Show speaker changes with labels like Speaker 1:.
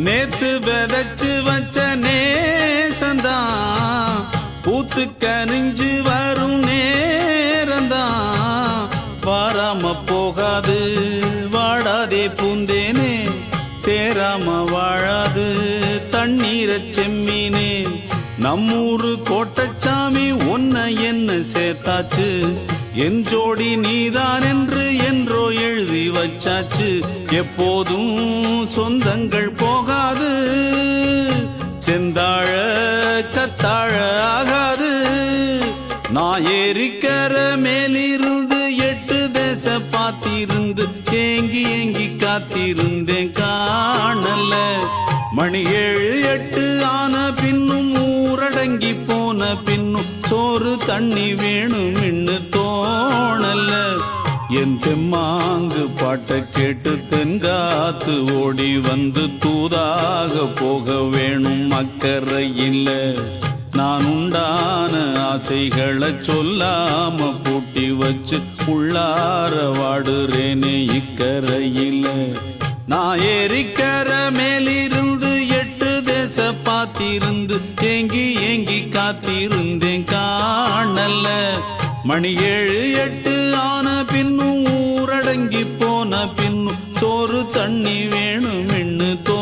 Speaker 1: நேத்து விதைச்சு வச்ச நேசந்தான் பூத்து கனிஞ்சு வரும் நேரந்தான். வாராம போகாது வாடாதே பூந்தேனே, சேராம வாழாது தண்ணீரை செம்மீனே. நம்மூரு கோட்டச்சாமி ஒன்ன என்ன சேர்த்தாச்சு, என் ஜோடி நீதான் என்று என்றோ எழுதி வச்சாச்சு. எப்போதும் சொந்தங்கள் போகாது, செந்தாழ கத்தாழ ஆகாது. நான் ஏறிக்கர மேலிருந்து 8 தேச பாத்திருந்து ஏங்கி ஏங்கி காத்திருந்தேன் காணல. மணி 7 8 ஆன பின்னும் ஊரடங்கி போன பின்னும் சோறு தண்ணி வேணும் இன்னு தோணல. என் தெம்மாங்கு பாட்டை கேட்டு தென்காத்து ஓடி வந்து தூதாக போக வேணும் அக்கறையில். நான் உண்டான ஆசைகளை சொல்லாம பூட்டி வச்சு உள்ளார வாடுறேனே இக்கரையில். நான் ஏறிக்கர மேலிருந்து 8 தேச பாத்திருந்து ஏங்கி ஏங்கி காத்திருந்தேன் காணல. மணி 7 8 ஆன பின்னும் ஊரடங்கி போன பின்னும் சோறு தண்ணி வேணும்